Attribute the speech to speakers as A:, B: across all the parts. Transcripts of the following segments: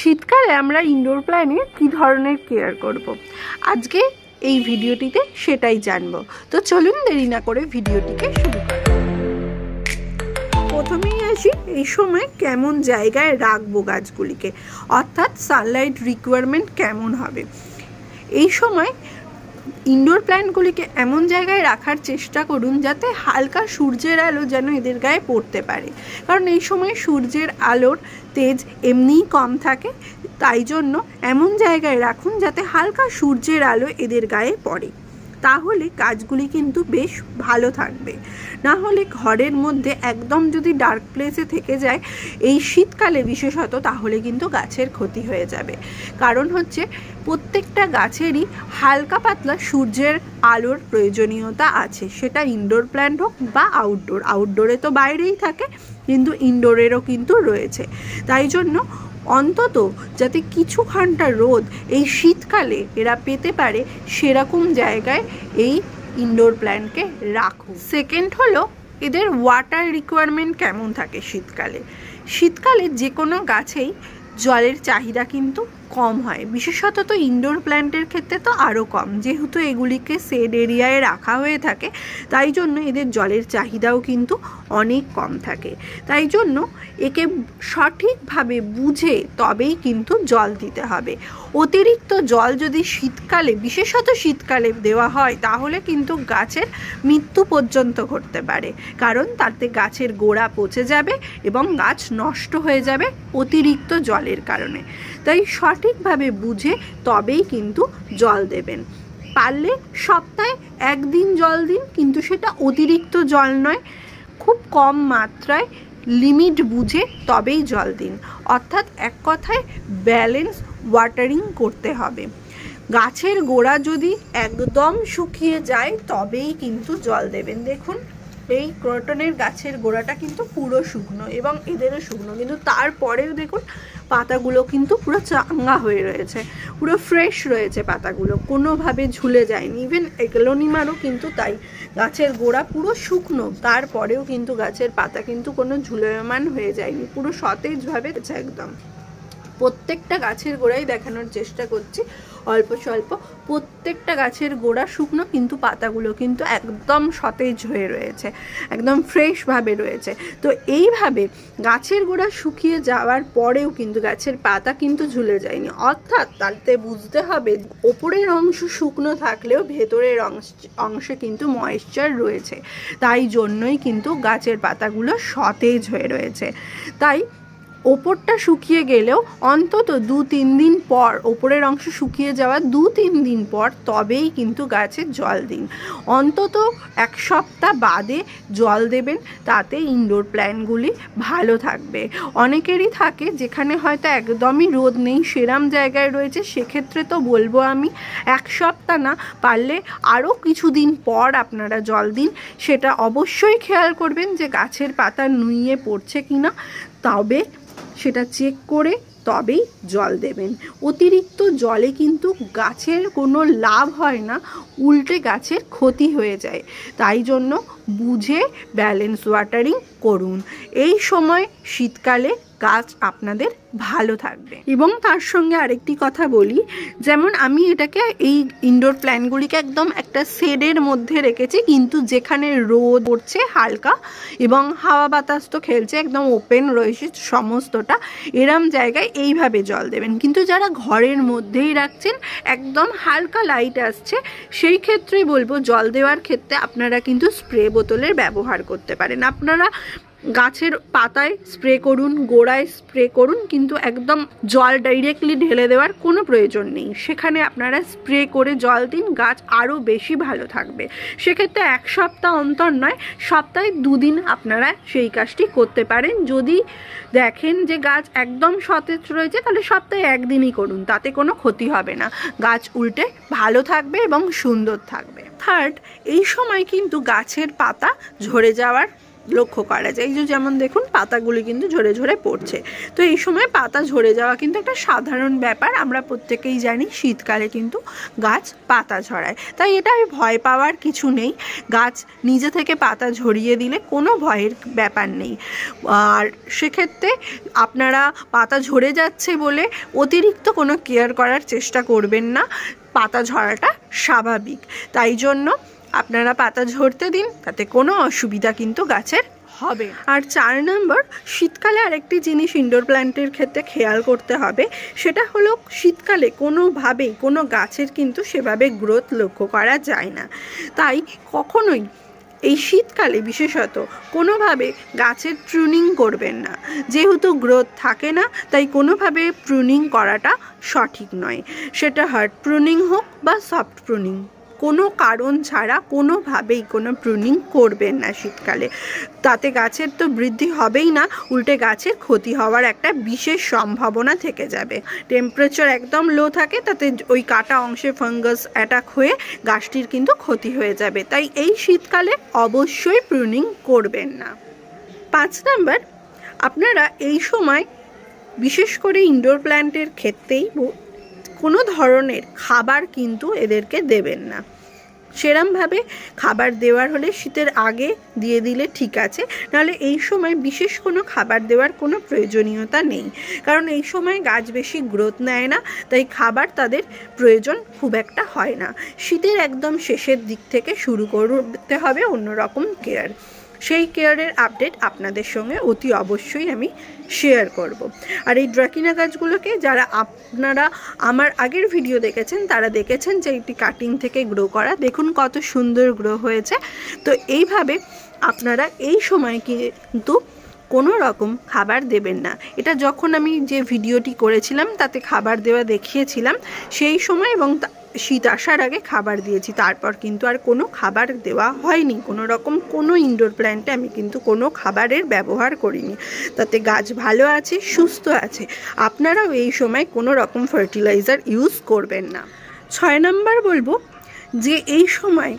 A: শীতকালে আমরা ইনডোর প্ল্যান্টে কী ধরনের কেয়ার করব। আজকে এই ভিডিওটিতে সেটাই জানবো। তো চলুন দেরি না করে ভিডিওটিকে শুরু করি। প্রথমেই আসি এই সময় কেমন জায়গায় রাখবো গাছগুলিকে, অর্থাৎ সানলাইট রিকোয়ারমেন্ট কেমন হবে। এই সময় ইনডোর প্ল্যান্টগুলিকে এমন জায়গায় রাখার চেষ্টা করুন যাতে হালকা সূর্যের আলো যেন এদের গায়ে পড়তে পারে, কারণ এই সময় সূর্যের আলোর তেজ এমনিই কম থাকে। তাই জন্য এমন জায়গায় রাখুন যাতে হালকা সূর্যের আলো এদের গায়ে পড়ে, তাহলে গাছগুলি কিন্তু বেশ ভালো থাকবে। না হলে ঘরের মধ্যে একদম যদি ডার্ক প্লেসে থেকে যায় এই শীতকালে বিশেষত, তাহলে কিন্তু গাছের ক্ষতি হয়ে যাবে। কারণ হচ্ছে প্রত্যেকটা গাছেরই হালকা পাতলা সূর্যের আলোর প্রয়োজনীয়তা আছে, সেটা ইনডোর প্ল্যান্ট হোক বা আউটডোর। আউটডোরে তো বাইরেই থাকে, কিন্তু ইনডোরেরও কিন্তু রয়েছে। তাই জন্য অন্তত যাতে কিছু ঘন্টা রোদ এই শীতকালে এরা পেতে পারে সেরকম জায়গায় এই ইনডোর প্ল্যান্টকে রাখুন। সেকেন্ড হলো এদের ওয়াটার রিকোয়ারমেন্ট কেমন থাকে শীতকালে। শীতকালে যে কোনো গাছেই জলের চাহিদা কিন্তু কম হয়, বিশেষত তো ইনডোর প্ল্যান্টের ক্ষেত্রে তো আরও কম, যেহেতু এগুলিকে শেড এরিয়ায় রাখা হয়ে থাকে। তাই জন্য এদের জলের চাহিদাও কিন্তু অনেক কম থাকে। তাই জন্য একে সঠিকভাবে বুঝে তবেই কিন্তু জল দিতে হবে। অতিরিক্ত জল যদি শীতকালে, বিশেষত শীতকালে দেওয়া হয়, তাহলে কিন্তু গাছের মৃত্যু পর্যন্ত ঘটতে পারে, কারণ তাতে গাছের গোড়া পচে যাবে এবং গাছ নষ্ট হয়ে যাবে অতিরিক্ত জলের কারণে। তাই সঠিকভাবে বুঝে তবেই কিন্তু জল দেবেন। পারলে সপ্তাহে একদিন জল দিন, কিন্তু সেটা অতিরিক্ত জল নয়, খুব কম মাত্রায় লিমিট বুঝে তবেই জল দিন। অর্থাৎ এক কথায় ব্যালেন্স ওয়াটারিং করতে হবে। গাছের গোড়া যদি একদম শুকিয়ে যায় তবেই কিন্তু জল দেবেন। দেখুন এই ক্রটনের গাছের গোড়াটা কিন্তু পুরো শুকনো এবং এদেরও শুকনো, কিন্তু তারপরেও দেখুন পাতাগুলো কিন্তু পুরো চাঙ্গা হয়ে রয়েছে, পুরো ফ্রেশ রয়েছে পাতাগুলো, কোনোভাবে ঝুলে যায়নি। ইভেন এগ্লোনিমারও কিন্তু তাই, গাছের গোড়া পুরো শুকনো, তারপরেও কিন্তু গাছের পাতা কিন্তু কোনো ঝুলয়মান হয়ে যায়নি, পুরো সতেজভাবে একদম। প্রত্যেকটা গাছের গোড়াই দেখানোর চেষ্টা করছি অল্প স্বল্প, প্রত্যেকটা গাছের গোড়া শুকনো, কিন্তু পাতাগুলো কিন্তু একদম সতেজ হয়ে রয়েছে, একদম ফ্রেশভাবে রয়েছে। তো এইভাবে গাছের গোড়া শুকিয়ে যাওয়ার পরেও কিন্তু গাছের পাতা কিন্তু ঝুলে যায়নি, অর্থাৎ তাতে বুঝতে হবে ওপরের অংশ শুকনো থাকলেও ভেতরের অংশে কিন্তু ময়েশ্চার রয়েছে, তাই জন্যই কিন্তু গাছের পাতাগুলো সতেজ হয়ে রয়েছে। তাই ওপরটা শুকিয়ে গেলেও অন্তত 2-3 দিন পর, ওপরের অংশ শুকিয়ে যাওয়ার 2-3 দিন পর তবেই কিন্তু গাছে জল দিন। অন্তত 1 সপ্তাহ বাদে জল দেবেন, তাতে ইনডোর প্ল্যান্টগুলি ভালো থাকবে। অনেকেরই থাকে যেখানে হয়তো একদমই রোদ নেই সেরম জায়গায় রয়েছে, সেক্ষেত্রে তো বলবো আমি 1 সপ্তাহ না, পারলে আরও কিছুদিন পর আপনারা জল দিন। সেটা অবশ্যই খেয়াল করবেন যে গাছের পাতা নুয়ে পড়ছে কিনা, তবে সেটা চেক করে তবেই জল দেবেন। অতিরিক্ত জলে কিন্তু গাছের কোনো লাভ হয় না, উল্টে গাছের ক্ষতি হয়ে যায়। তাই জন্য বুঝে ব্যালেন্স ওয়াটারিং করুন। এই সময় শীতকালে গাছ আপনাদের ভালো থাকবে। এবং তার সঙ্গে আরেকটি কথা বলি, যেমন আমি এটাকে এই ইনডোর প্ল্যান্টগুলিকে একদম একটা শেডের মধ্যে রেখেছি, কিন্তু যেখানে রোদ পড়ছে হালকা এবং হাওয়া বাতাস তো খেলছে, একদম ওপেন রয়েছে সমস্তটা, এরম জায়গায় এইভাবে জল দেবেন। কিন্তু যারা ঘরের মধ্যেই রাখছেন, একদম হালকা লাইট আসছে, সেই ক্ষেত্রে বলবো জল দেওয়ার ক্ষেত্রে আপনারা কিন্তু স্প্রে বোতলের ব্যবহার করতে পারেন। আপনারা গাছের পাতায় স্প্রে করুন, গোড়ায় স্প্রে করুন, কিন্তু একদম জল ডাইরেক্টলি ঢেলে দেওয়ার কোনো প্রয়োজন নেই। সেখানে আপনারা স্প্রে করে জল দিন, গাছ আরও বেশি ভালো থাকবে। সেক্ষেত্রে 1 সপ্তাহ অন্তর নয়, সপ্তাহে 2 দিন আপনারা সেই কাজটি করতে পারেন। যদি দেখেন যে গাছ একদম সতেজ রয়েছে, তাহলে সপ্তাহে 1 দিনই করুন, তাতে কোনো ক্ষতি হবে না, গাছ উল্টে ভালো থাকবে এবং সুন্দর থাকবে। থার্ড, এই সময় কিন্তু গাছের পাতা ঝরে যাওয়ার লক্ষ্য করা যায়। এই যে যেমন দেখুন পাতাগুলি কিন্তু ঝরে ঝরে পড়ছে। তো এই সময় পাতা ঝরে যাওয়া কিন্তু একটা সাধারণ ব্যাপার, আমরা প্রত্যেকেই জানি শীতকালে কিন্তু গাছ পাতা ঝরায়, তাই এটা ভয় পাওয়ার কিছু নেই। গাছ নিজে থেকে পাতা ঝরিয়ে দিলে কোনো ভয়ের ব্যাপার নেই। আর সেক্ষেত্রে আপনারা পাতা ঝরে যাচ্ছে বলে অতিরিক্ত কোনো কেয়ার করার চেষ্টা করবেন না, পাতা ঝরাটা স্বাভাবিক। তাই জন্য আপনারা পাতা ঝরতে দিন, তাতে কোনো অসুবিধা কিন্তু গাছের হবে। আর 4 নম্বর, শীতকালে আরেকটি জিনিস ইনডোর প্ল্যান্টের ক্ষেত্রে খেয়াল করতে হবে, সেটা হলো শীতকালে কোনোভাবেই কোনো গাছের কিন্তু সেভাবে গ্রোথ লক্ষ্য করা যায় না। তাই কখনোই এই শীতকালে বিশেষত কোনোভাবে গাছের প্রুনিং করবেন না। যেহেতু গ্রোথ থাকে না, তাই কোনোভাবে প্রুনিং করাটা সঠিক নয়। সেটা হার্ড প্রুনিং হোক বা সফট প্রুনিং, কোনো কারণ ছাড়া কোনোভাবেই কোনো প্রুনিং করবেন না শীতকালে। তাতে গাছের তো বৃদ্ধি হবেই না, উল্টে গাছের ক্ষতি হওয়ার একটা বিশেষ সম্ভাবনা থেকে যাবে। টেম্পারেচার একদম লো থাকে, তাতে ওই কাটা অংশে ফাঙ্গাস অ্যাটাক হয়ে গাছটির কিন্তু ক্ষতি হয়ে যাবে। তাই এই শীতকালে অবশ্যই প্রুনিং করবেন না। 5 নাম্বার, আপনারা এই সময় বিশেষ করে ইনডোর প্ল্যান্টের ক্ষেত্রেই কোনো ধরনের খাবার কিন্তু এদেরকে দেবেন না। সেরমভাবে খাবার দেওয়ার হলে শীতের আগে দিয়ে দিলে ঠিক আছে, নাহলে এই সময় বিশেষ কোনো খাবার দেওয়ার কোনো প্রয়োজনীয়তা নেই, কারণ এই সময় গাছ বেশি গ্রোথ নেয় না, তাই খাবার তাদের প্রয়োজন খুব একটা হয় না। শীতের একদম শেষের দিক থেকে শুরু করতে হবে অন্যরকম কেয়ার। সেই কেয়ারের আপডেট আপনাদের সঙ্গে অতি অবশ্যই আমি শেয়ার করব। আর এই ড্রাকিনা গাছগুলোকে যারা আপনারা আমার আগের ভিডিও দেখেছেন তারা দেখেছেন যে এটি কাটিং থেকে গ্রো করা, দেখুন কত সুন্দর গ্রো হয়েছে। তো এইভাবে আপনারা এই সময় কিন্তু কোনো রকম খাবার দেবেন না। এটা যখন আমি যে ভিডিওটি করেছিলাম তাতে খাবার দেওয়া দেখিয়েছিলাম, সেই সময় এবং শীত আসার আগে খাবার দিয়েছি, তারপর কিন্তু আর কোনো খাবার দেওয়া হয়নি। কোনো রকম কোনো ইনডোর প্ল্যান্টে আমি কিন্তু কোনো খাবারের ব্যবহার করিনি, তাতে গাছ ভালো আছে, সুস্থ আছে। আপনারাও এই সময় কোনো রকম ফার্টিলাইজার ইউজ করবেন না। 6 নাম্বার বলবো যে এই সময়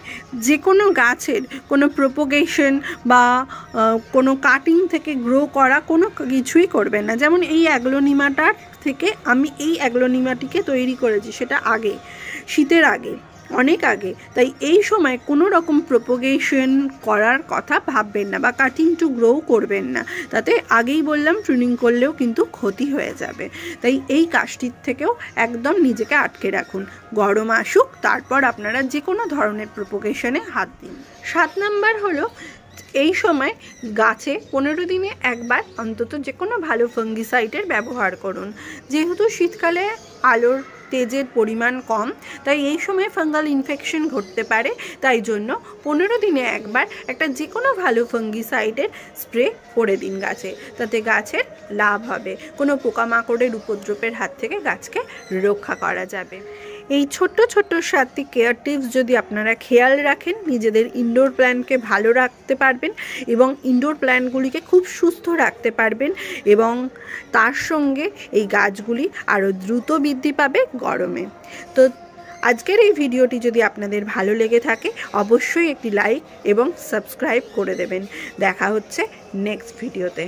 A: যে কোনো গাছের কোনো প্রোপোগেশন বা কোনো কাটিং থেকে গ্রো করা কোনো কিছুই করবেন না। যেমন এই অ্যাগ্লোনিমাটার থেকে আমি এই অ্যাগ্লোনিমাটিকে তৈরি করেছি, সেটা আগে শীতের আগে, অনেক আগে। তাই এই সময় কোনো রকম প্রোপোগেশন করার কথা ভাববেন না বা কাটিং টু গ্রো করবেন না, তাতে আগেই বললাম প্রুনিং করলেও কিন্তু ক্ষতি হয়ে যাবে। তাই এই কাজটির থেকেও একদম নিজেকে আটকে রাখুন। গরম আসুক, তারপর আপনারা যে কোনো ধরনের প্রোপোগেশনে হাত দিন। 7 নাম্বার হলো এই সময় গাছে 15 দিনে একবার অন্তত যে কোনো ভালো ফাঙ্গিসাইডের ব্যবহার করুন। যেহেতু শীতকালে আলোর তেজের পরিমাণ কম, তাই এই সময় ফাঙ্গাল ইনফেকশন ঘটতে পারে। তাই জন্য 15 দিনে একবার একটা যে কোনো ভালো ফাঙ্গিসাইডের স্প্রে করে দিন গাছে, তাতে গাছের লাভ হবে। কোনো পোকামাকড়ের উপদ্রবের হাত থেকে গাছকে রক্ষা করা যাবে। এই ছোট্ট ছোট্ট 7টি কেয়ার টিপস যদি আপনারা খেয়াল রাখেন, নিজেদের ইনডোর প্ল্যান্টকে ভালো রাখতে পারবেন এবং ইনডোর প্ল্যান্টগুলিকে খুব সুস্থ রাখতে পারবেন, এবং তার সঙ্গে এই গাছগুলি আরও দ্রুত বৃদ্ধি পাবে গরমে। তো আজকের এই ভিডিওটি যদি আপনাদের ভালো লেগে থাকে অবশ্যই একটি লাইক এবং সাবস্ক্রাইব করে দেবেন। দেখা হচ্ছে নেক্সট ভিডিওতে।